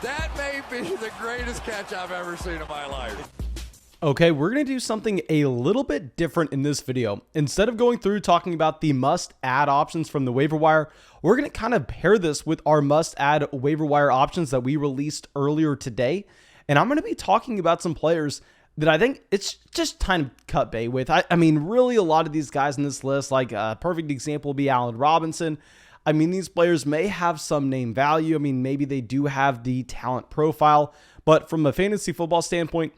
That may be the greatest catch I've ever seen in my life. Okay, we're going to do something a little bit different in this video. Instead of going through talking about the must-add options from the waiver wire, we're going to kind of pair this with our must-add waiver wire options that we released earlier today. And I'm going to be talking about some players that I think it's just time to cut bait with. I mean, really a lot of these guys in this list, like a perfect example would be Allen Robinson. I mean, these players may have some name value. I mean, maybe they do have the talent profile, but from a fantasy football standpoint,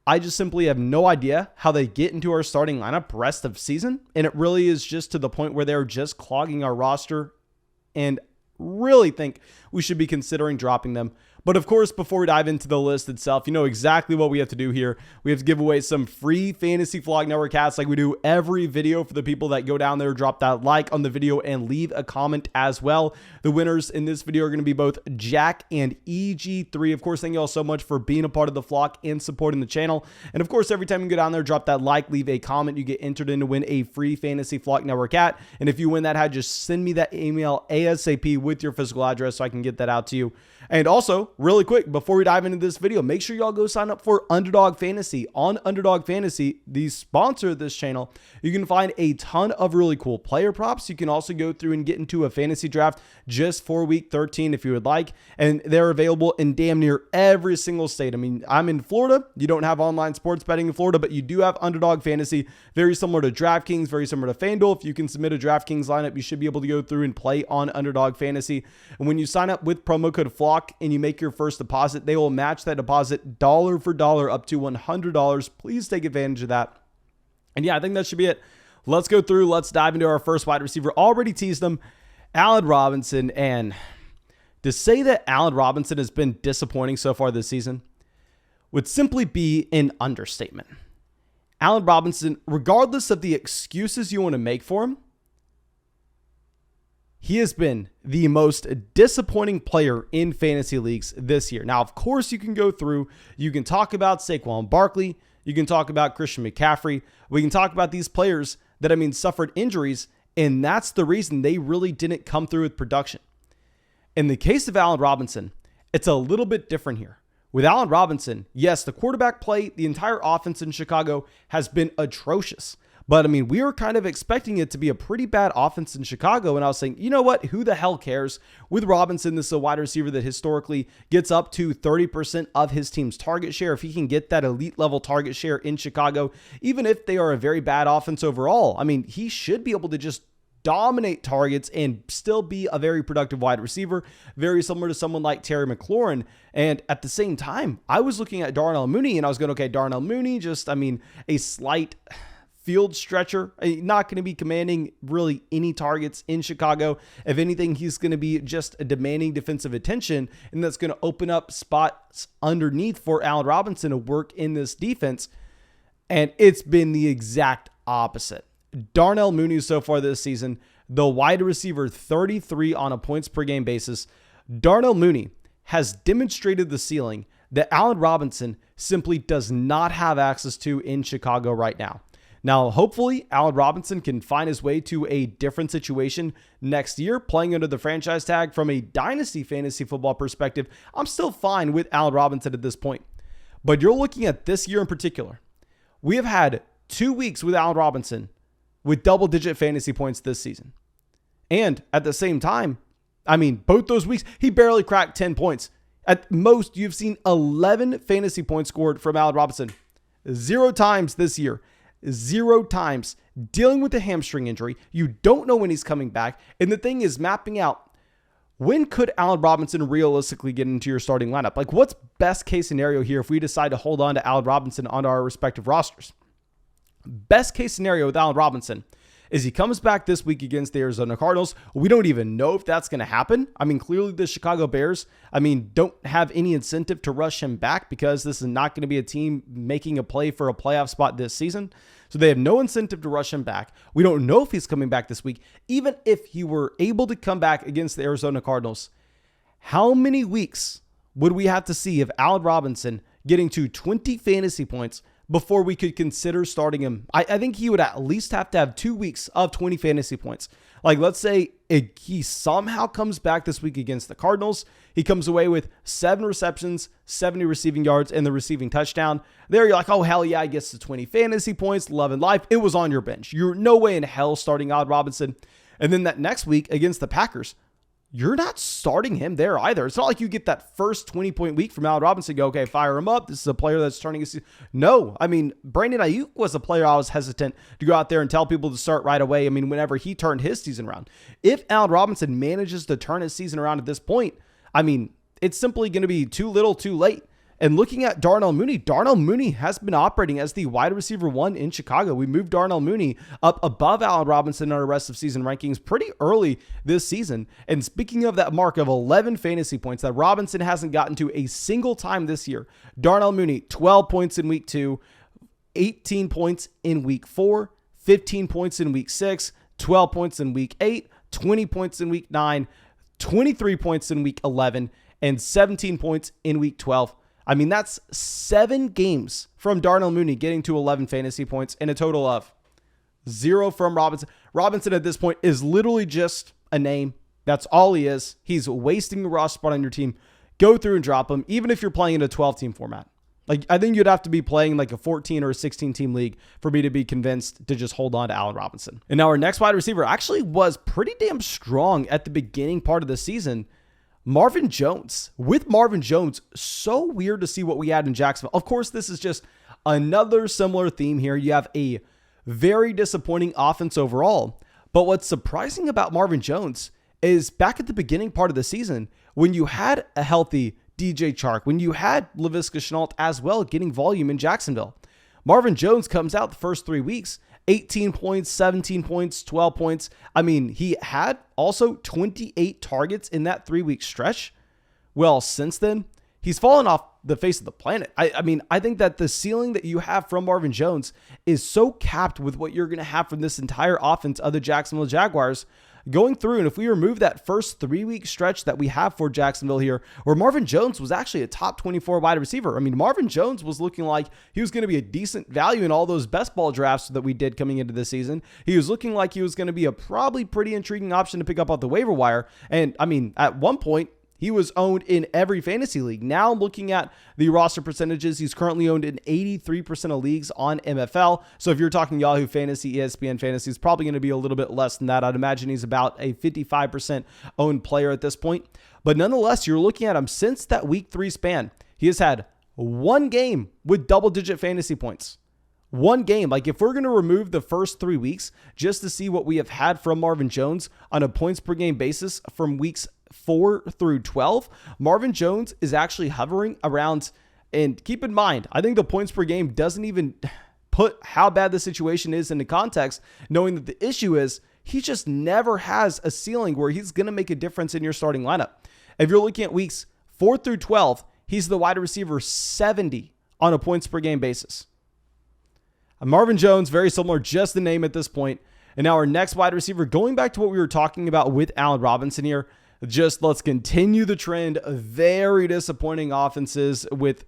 I just simply have no idea how they get into our starting lineup rest of season. And it really is just to the point where they're just clogging our roster, and really think we should be considering dropping them. But of course, before we dive into the list itself, you know exactly what we have to do here. We have to give away some free Fantasy Flock Network hats like we do every video for the people that go down there, drop that like on the video, and leave a comment as well. The winners in this video are going to be both Jack and EG3. Of course, thank you all so much for being a part of the flock and supporting the channel. And of course, every time you go down there, drop that like, leave a comment, you get entered in to win a free Fantasy Flock Network hat. And if you win that hat, just send me that email ASAP with your physical address so I can get that out to you. And also, really quick, before we dive into this video, make sure y'all go sign up for Underdog Fantasy. On Underdog Fantasy, the sponsor of this channel, you can find a ton of really cool player props. You can also go through and get into a fantasy draft just for week 13 if you would like. And they're available in damn near every single state. I mean, I'm in Florida. You don't have online sports betting in Florida, but you do have Underdog Fantasy, very similar to DraftKings, very similar to FanDuel. If you can submit a DraftKings lineup, you should be able to go through and play on Underdog Fantasy. And when you sign up with promo code FLOCK and you make your first deposit, they will match that deposit dollar for dollar up to $100. Please take advantage of that. And yeah, I think that should be it. Let's go through. Let's dive into our first wide receiver. Already teased him, Allen Robinson. And to say that Allen Robinson has been disappointing so far this season would simply be an understatement. Allen Robinson, regardless of the excuses you want to make for him, he has been the most disappointing player in fantasy leagues this year. Now, of course, you can go through, you can talk about Saquon Barkley, you can talk about Christian McCaffrey, we can talk about these players that, I mean, suffered injuries, and that's the reason they really didn't come through with production. In the case of Allen Robinson, it's a little bit different here. With Allen Robinson, yes, the quarterback play, the entire offense in Chicago has been atrocious. But I mean, we were kind of expecting it to be a pretty bad offense in Chicago. And I was saying, you know what? Who the hell cares? With Robinson, this is a wide receiver that historically gets up to 30% of his team's target share. If he can get that elite level target share in Chicago, even if they are a very bad offense overall, I mean, he should be able to just dominate targets and still be a very productive wide receiver, very similar to someone like Terry McLaurin. And at the same time, I was looking at Darnell Mooney and I was going, okay, Darnell Mooney, just, I mean, a slight field stretcher, not going to be commanding really any targets in Chicago. If anything, he's going to be just a demanding defensive attention, and that's going to open up spots underneath for Allen Robinson to work in this defense. And it's been the exact opposite. Darnell Mooney so far this season, the wide receiver 33 on a points per game basis. Darnell Mooney has demonstrated the ceiling that Allen Robinson simply does not have access to in Chicago right now. Now, hopefully, Allen Robinson can find his way to a different situation next year, playing under the franchise tag. From a dynasty fantasy football perspective, I'm still fine with Allen Robinson at this point. But you're looking at this year in particular. We have had 2 weeks with Allen Robinson with double-digit fantasy points this season. And at the same time, I mean, both those weeks, he barely cracked 10 points. At most, you've seen 11 fantasy points scored from Allen Robinson. 0 times this year. 0 times, dealing with a hamstring injury. You don't know when he's coming back. And the thing is mapping out, when could Allen Robinson realistically get into your starting lineup? Like, what's best case scenario here if we decide to hold on to Allen Robinson on our respective rosters? Best case scenario with Allen Robinson is he comes back this week against the Arizona Cardinals. We don't even know if that's going to happen. I mean, clearly the Chicago Bears, don't have any incentive to rush him back because this is not going to be a team making a play for a playoff spot this season. So they have no incentive to rush him back. We don't know if he's coming back this week. Even if he were able to come back against the Arizona Cardinals, how many weeks would we have to see of Allen Robinson getting to 20 fantasy points before we could consider starting him. I think he would at least have to have 2 weeks of 20 fantasy points. Like, let's say he somehow comes back this week against the Cardinals. He comes away with 7 receptions, 70 receiving yards, and the receiving touchdown. There you're like, oh, hell yeah, he gets to 20 fantasy points, love and life. It was on your bench. You're no way in hell starting Allen Robinson. And then that next week against the Packers, you're not starting him there either. It's not like you get that first 20-point week from Allen Robinson, go, okay, fire him up. This is a player that's turning his season. No, I mean, Brandon Ayuk was a player I was hesitant to go out there and tell people to start right away. I mean, whenever he turned his season around. If Allen Robinson manages to turn his season around at this point, I mean, it's simply going to be too little too late. And looking at Darnell Mooney has been operating as the wide receiver 1 in Chicago. We moved Darnell Mooney up above Allen Robinson in our rest of season rankings pretty early this season. And speaking of that mark of 11 fantasy points that Robinson hasn't gotten to a single time this year, Darnell Mooney, 12 points in week 2, 18 points in week 4, 15 points in week 6, 12 points in week 8, 20 points in week 9, 23 points in week 11, and 17 points in week 12. I mean, that's 7 games from Darnell Mooney getting to 11 fantasy points and a total of 0 from Robinson. Robinson at this point is literally just a name. That's all he is. He's wasting a roster spot on your team. Go through and drop him, even if you're playing in a 12-team format. Like, I think you'd have to be playing like a 14 or a 16-team league for me to be convinced to just hold on to Allen Robinson. And now our next wide receiver actually was pretty damn strong at the beginning part of the season. Marvin Jones. With Marvin Jones, so weird to see what we had in Jacksonville. Of course, this is just another similar theme here. You have a very disappointing offense overall. But what's surprising about Marvin Jones is back at the beginning part of the season, when you had a healthy DJ Chark, when you had Laviska Shenault as well getting volume in Jacksonville, Marvin Jones comes out the first 3 weeks, 18 points, 17 points, 12 points. I mean, he had also 28 targets in that 3-week stretch. Well, since then, he's fallen off the face of the planet. I mean, I think that the ceiling that you have from Marvin Jones is so capped with what you're going to have from this entire offense of the Jacksonville Jaguars going through. And if we remove that first 3-week stretch that we have for Jacksonville here, where Marvin Jones was actually a top 24 wide receiver. I mean, Marvin Jones was looking like he was going to be a decent value in all those best ball drafts that we did coming into this season. He was looking like he was going to be a probably pretty intriguing option to pick up off the waiver wire. And I mean, at one point, he was owned in every fantasy league. Now looking at the roster percentages, he's currently owned in 83% of leagues on MFL. So if you're talking Yahoo Fantasy, ESPN Fantasy, it's probably going to be a little bit less than that. I'd imagine he's about a 55% owned player at this point. But nonetheless, you're looking at him since that week 3 span. He has had 1 game with double-digit fantasy points. 1 game. Like, if we're going to remove the first 3 weeks just to see what we have had from Marvin Jones on a points per game basis from weeks 4 through 12, Marvin Jones is actually hovering around, and keep in mind, I think the points per game doesn't even put how bad the situation is into context, knowing that the issue is he just never has a ceiling where he's going to make a difference in your starting lineup. If you're looking at weeks 4 through 12, he's the wide receiver 70 on a points per game basis. Marvin Jones, very similar, just the name at this point. And now our next wide receiver, going back to what we were talking about with Allen Robinson here, just let's continue the trend of very disappointing offenses with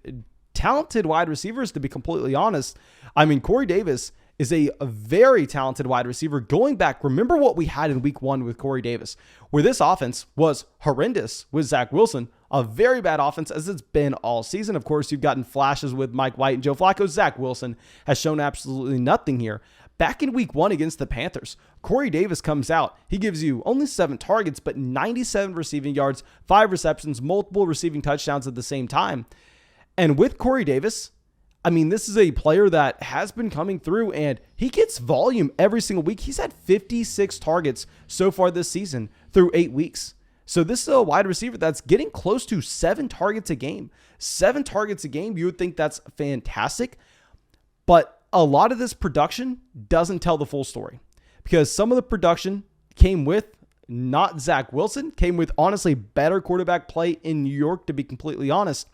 talented wide receivers, to be completely honest. I mean, Corey Davis is a very talented wide receiver. Going back, remember what we had in week 1 with Corey Davis, where this offense was horrendous with Zach Wilson, a very bad offense as it's been all season. Of course, you've gotten flashes with Mike White and Joe Flacco. Zach Wilson has shown absolutely nothing here. Back in week 1 against the Panthers, Corey Davis comes out. He gives you only 7 targets, but 97 receiving yards, 5 receptions, multiple receiving touchdowns at the same time. And with Corey Davis, I mean, this is a player that has been coming through and he gets volume every single week. He's had 56 targets so far this season through 8 weeks. So this is a wide receiver that's getting close to 7 targets a game. 7 targets a game, you would think that's fantastic. But a lot of this production doesn't tell the full story, because some of the production came with not Zach Wilson, came with honestly better quarterback play in New York, to be completely honest.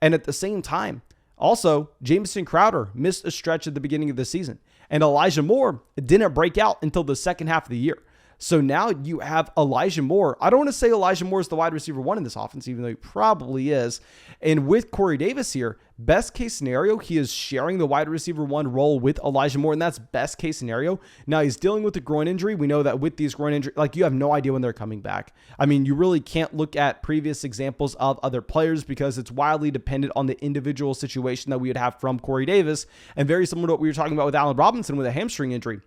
And at the same time, also, Jamison Crowder missed a stretch at the beginning of the season, and Elijah Moore didn't break out until the second half of the year. So now you have Elijah Moore. I don't want to say Elijah Moore is the wide receiver one in this offense, even though he probably is. And with Corey Davis here, best case scenario, he is sharing the wide receiver one role with Elijah Moore, and that's best case scenario. Now he's dealing with a groin injury. We know that with these groin injuries, like, you have no idea when they're coming back. I mean, you really can't look at previous examples of other players because it's wildly dependent on the individual situation that we would have from Corey Davis, and very similar to what we were talking about with Allen Robinson with a hamstring injury.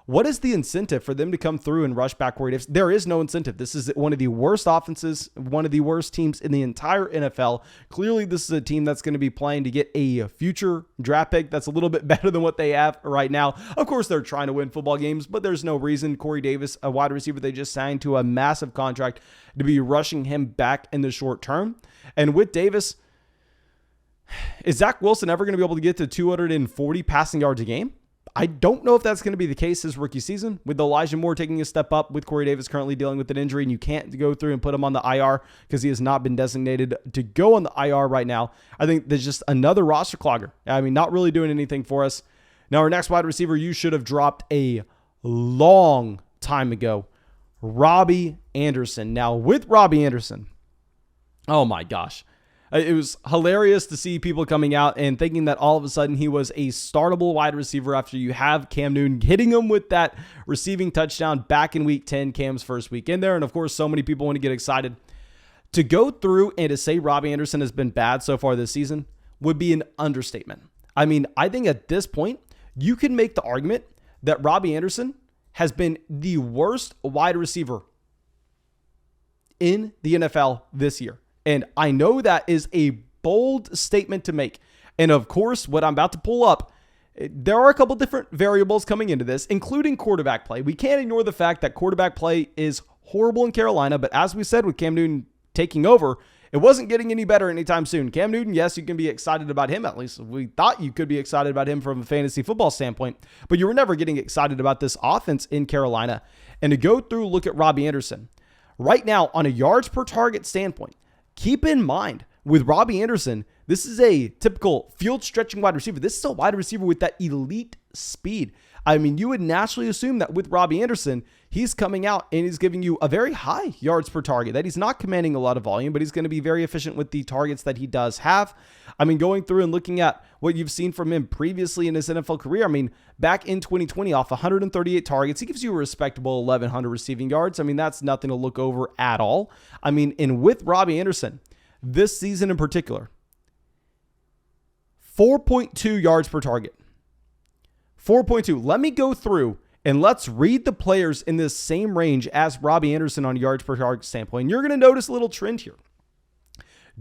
What is the incentive for them to come through and rush back Corey Davis? There is no incentive. This is one of the worst offenses, one of the worst teams in the entire NFL. Clearly, this is a team that's going to be playing to get a future draft pick that's a little bit better than what they have right now. Of course, they're trying to win football games, but there's no reason Corey Davis, a wide receiver they just signed to a massive contract, to be rushing him back in the short term. And with Davis, is Zach Wilson ever going to be able to get to 240 passing yards a game? I don't know if that's going to be the case his rookie season, with Elijah Moore taking a step up, with Corey Davis currently dealing with an injury, and you can't go through and put him on the IR because he has not been designated to go on the IR right now. I think there's just another roster clogger. I mean, not really doing anything for us. Now, our next wide receiver you should have dropped a long time ago, Robby Anderson. Now, with Robby Anderson, oh my gosh. It was hilarious to see people coming out and thinking that all of a sudden he was a startable wide receiver after you have Cam Newton hitting him with that receiving touchdown back in week 10, Cam's first week in there. And of course, so many people want to get excited. To go through and to say Robby Anderson has been bad so far this season would be an understatement. I mean, I think at this point, you can make the argument that Robby Anderson has been the worst wide receiver in the NFL this year. And I know that is a bold statement to make. And of course, what I'm about to pull up, there are a couple different variables coming into this, including quarterback play. We can't ignore the fact that quarterback play is horrible in Carolina, but as we said with Cam Newton taking over, it wasn't getting any better anytime soon. Cam Newton, yes, you can be excited about him. At least we thought you could be excited about him from a fantasy football standpoint, but you were never getting excited about this offense in Carolina. And to go through, look at Robby Anderson. Right now, on a yards per target standpoint, keep in mind, with Robby Anderson, this is a typical field stretching wide receiver. This is a wide receiver with that elite speed. I mean, you would naturally assume that with Robby Anderson, he's coming out and he's giving you a very high yards per target, that he's not commanding a lot of volume, but he's going to be very efficient with the targets that he does have. I mean, going through and looking at what you've seen from him previously in his NFL career, I mean, back in 2020, off 138 targets, he gives you a respectable 1,100 receiving yards. I mean, that's nothing to look over at all. I mean, and with Robby Anderson, this season in particular, 4.2 yards per target. 4.2. Let me go through and let's read the players in this same range as Robby Anderson on yards per target standpoint. And you're going to notice a little trend here.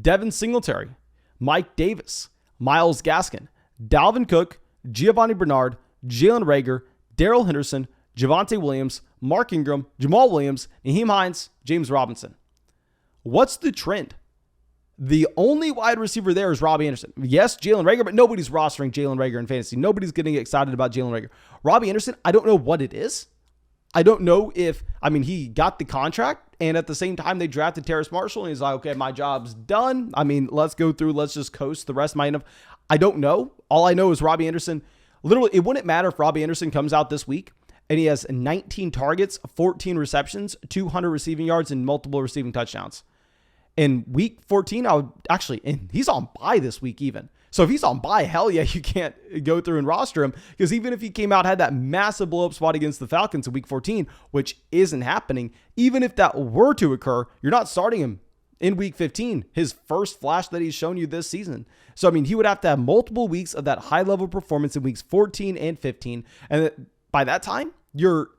Devin Singletary, Mike Davis, Myles Gaskin, Dalvin Cook, Giovanni Bernard, Jalen Reagor, Darrell Henderson, Javonte Williams, Mark Ingram, Jamal Williams, Nyheim Hines, James Robinson. What's the trend? The only wide receiver there is Robby Anderson. Yes, Jalen Reagor, but nobody's rostering Jalen Reagor in fantasy. Nobody's getting excited about Jalen Reagor. Robby Anderson, I don't know what it is. I don't know if, I mean, he got the contract, and at the same time, they drafted Terrace Marshall, and he's like, okay, my job's done. I mean, let's go through, let's just coast the rest of my end. I don't know. All I know is Robby Anderson, literally, it wouldn't matter if Robby Anderson comes out this week, and he has 19 targets, 14 receptions, 200 receiving yards, and multiple receiving touchdowns. In week 14, and he's on bye this week even. So if he's on bye, hell yeah, you can't go through and roster him, because even if he came out, had that massive blow up spot against the Falcons in week 14, which isn't happening, even if that were to occur, you're not starting him in week 15, his first flash that he's shown you this season. So, I mean, he would have to have multiple weeks of that high level performance in weeks 14 and 15. And by that time, you're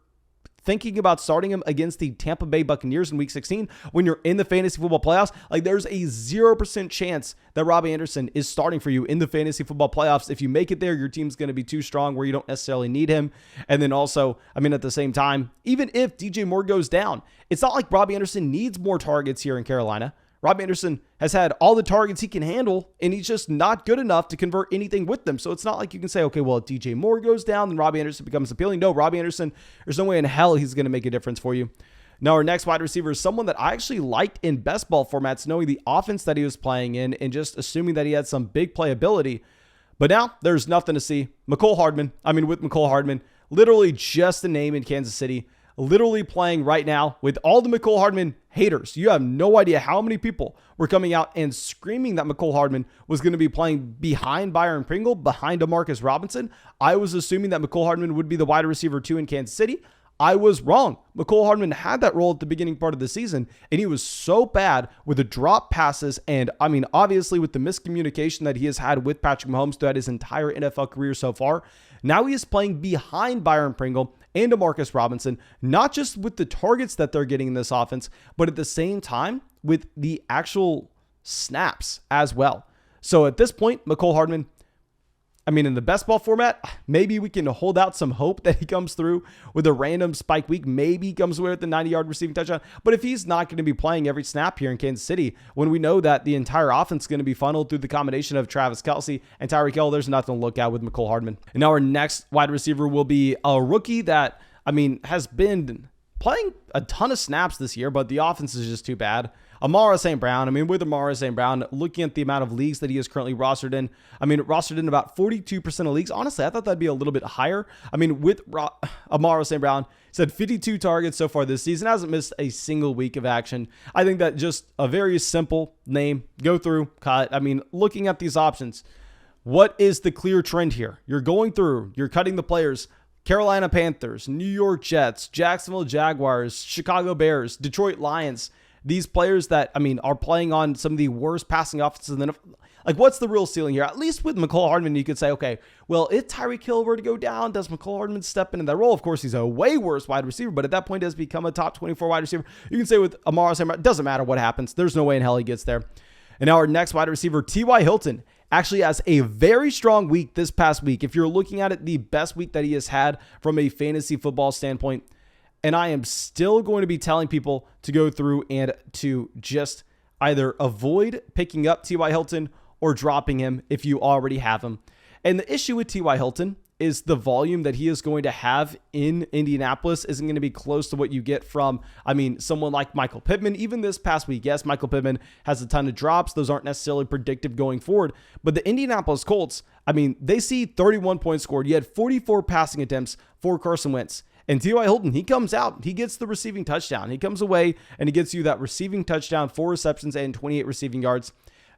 thinking about starting him against the Tampa Bay Buccaneers in week 16 when you're in the fantasy football playoffs. Like, there's a 0% chance that Robby Anderson is starting for you in the fantasy football playoffs. If you make it there, your team's going to be too strong where you don't necessarily need him. And then also, I mean, at the same time, even if DJ Moore goes down, it's not like Robby Anderson needs more targets here in Carolina. Robby Anderson has had all the targets he can handle, and he's just not good enough to convert anything with them. So it's not like you can say, okay, well, if DJ Moore goes down, then Robby Anderson becomes appealing. No, Robby Anderson, there's no way in hell he's going to make a difference for you. Now, our next wide receiver is someone that I actually liked in best ball formats, knowing the offense that he was playing in and just assuming that he had some big playability. But now there's nothing to see. Nicole Hardman. I mean, with Nicole Hardman, literally just a name in Kansas City. literally playing right now with all the Nicole Hardman haters. You have no idea how many people were coming out and screaming that Nicole Hardman was going to be playing behind Byron Pringle, behind DeMarcus Robinson. I was assuming that Nicole Hardman would be the wide receiver 2 in Kansas City. I was wrong. Nicole Hardman had that role at the beginning part of the season, and he was so bad with the drop passes and, obviously with the miscommunication that he has had with Patrick Mahomes throughout his entire NFL career so far. Now he is playing behind Byron Pringle and DeMarcus Robinson, not just with the targets that they're getting in this offense, but at the same time with the actual snaps as well. So at this point, Nicole Hardman, in the best ball format, maybe we can hold out some hope that he comes through with a random spike week. Maybe he comes away with the 90-yard receiving touchdown. But if he's not going to be playing every snap here in Kansas City, when we know that the entire offense is going to be funneled through the combination of Travis Kelce and Tyreek Hill, there's nothing to look at with Nicole Hardman. And now our next wide receiver will be a rookie that, has been playing a ton of snaps this year, but the offense is just too bad. Amara St. Brown. With Amara St. Brown, looking at the amount of leagues that he is currently rostered in, rostered in about 42% of leagues. Honestly, I thought that'd be a little bit higher. With Amara St. Brown, he's had 52 targets so far this season, hasn't missed a single week of action. I think that just a very simple name, go through, cut. Looking at these options, what is the clear trend here? You're going through, you're cutting the players. Carolina Panthers, New York Jets, Jacksonville Jaguars, Chicago Bears, Detroit Lions. These players that, are playing on some of the worst passing offenses. What's the real ceiling here? At least with Nicole Hardman, you could say, okay, well, if Tyreek Hill were to go down, does Nicole Hardman step into that role? Of course, he's a way worse wide receiver, but at that point, does become a top 24 wide receiver. You can say with Amara, it doesn't matter what happens. There's no way in hell he gets there. And now our next wide receiver, T.Y. Hilton, actually has a very strong week this past week. If you're looking at it, the best week that he has had from a fantasy football standpoint. And I am still going to be telling people to go through and to just either avoid picking up T.Y. Hilton or dropping him if you already have him. And the issue with T.Y. Hilton is the volume that he is going to have in Indianapolis isn't going to be close to what you get from, someone like Michael Pittman. Even this past week, yes, Michael Pittman has a ton of drops. Those aren't necessarily predictive going forward. But the Indianapolis Colts, they see 31 points scored. You had 44 passing attempts for Carson Wentz. And T.Y. Hilton, he comes out, he gets the receiving touchdown. He comes away and he gets you that receiving touchdown, 4 receptions and 28 receiving yards.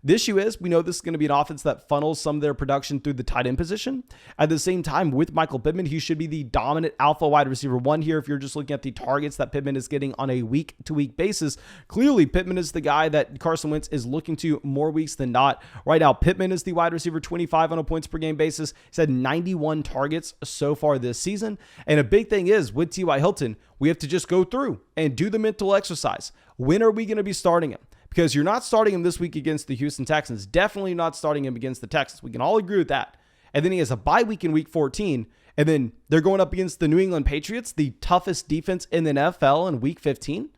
The issue is, we know this is going to be an offense that funnels some of their production through the tight end position. At the same time, with Michael Pittman, he should be the dominant alpha wide receiver 1 here. If you're just looking at the targets that Pittman is getting on a week-to-week basis, clearly Pittman is the guy that Carson Wentz is looking to more weeks than not. Right now, Pittman is the wide receiver 25 on a points per game basis. He's had 91 targets so far this season. And a big thing is, with T.Y. Hilton, we have to just go through and do the mental exercise. When are we going to be starting him? Because you're not starting him this week against the Houston Texans. Definitely not starting him against the Texans. We can all agree with that. And then he has a bye week in week 14. And then they're going up against the New England Patriots, the toughest defense in the NFL in week 15.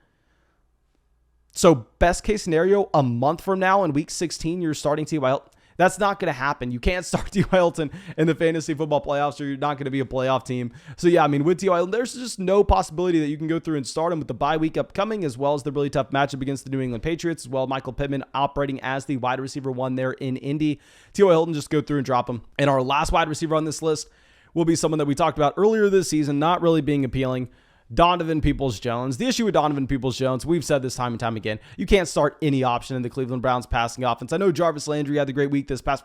So best case scenario, a month from now in week 16, you're starting T.Y. Hilton. That's not going to happen. You can't start T.Y. Hilton in the fantasy football playoffs or you're not going to be a playoff team. So yeah, with T.Y. Hilton, there's just no possibility that you can go through and start him with the bye week upcoming, as well as the really tough matchup against the New England Patriots, as well. Michael Pittman operating as the wide receiver 1 there in Indy. T.Y. Hilton, just go through and drop him. And our last wide receiver on this list will be someone that we talked about earlier this season, not really being appealing. Donovan Peoples-Jones. The issue with Donovan Peoples-Jones, we've said this time and time again, you can't start any option in the Cleveland Browns passing offense. I know Jarvis Landry had the great week this past.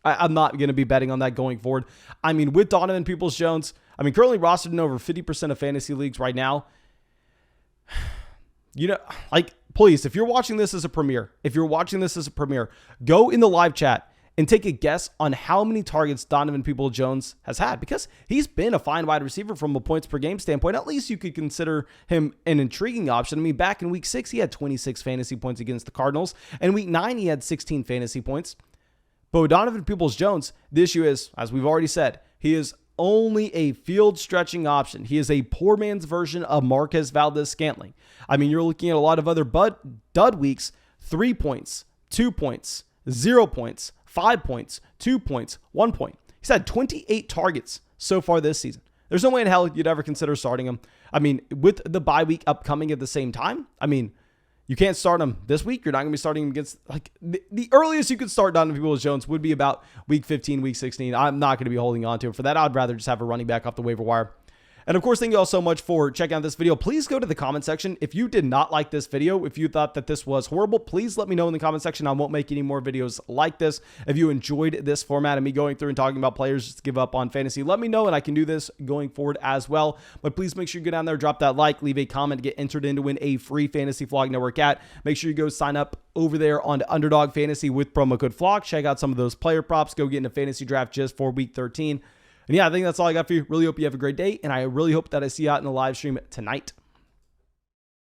I'm not going to be betting on that going forward. With Donovan Peoples-Jones, currently rostered in over 50% of fantasy leagues right now. Please, if you're watching this as a premiere, go in the live chat and take a guess on how many targets Donovan Peoples-Jones has had, because he's been a fine wide receiver from a points per game standpoint. At least you could consider him an intriguing option. Back in week 6, he had 26 fantasy points against the Cardinals, and week 9, he had 16 fantasy points. But with Donovan Peoples-Jones, the issue is, as we've already said, he is only a field stretching option. He is a poor man's version of Marquez Valdez-Scantling. You're looking at a lot of other dud weeks, 3 points, 2 points, 0 points, 5 points, 2 points, 1 point. He's had 28 targets so far this season. There's no way in hell you'd ever consider starting him. With the bye week upcoming at the same time, you can't start him this week. You're not going to be starting him against, the earliest you could start Donovan Peoples-Jones would be about week 15, week 16. I'm not going to be holding on to him for that. I'd rather just have a running back off the waiver wire. And of course, thank you all so much for checking out this video. Please go to the comment section. If you did not like this video, if you thought that this was horrible, please let me know in the comment section. I won't make any more videos like this. If you enjoyed this format of me going through and talking about players to give up on fantasy, let me know and I can do this going forward as well. But please make sure you go down there, drop that like, leave a comment to get entered in to win a free Fantasy Vlog Network hat. Make sure you go sign up over there on Underdog Fantasy with promo code FLOG. Check out some of those player props. Go get in a fantasy draft just for week 13. And yeah, I think that's all I got for you. Really hope you have a great day, and I really hope that I see you out in the live stream tonight.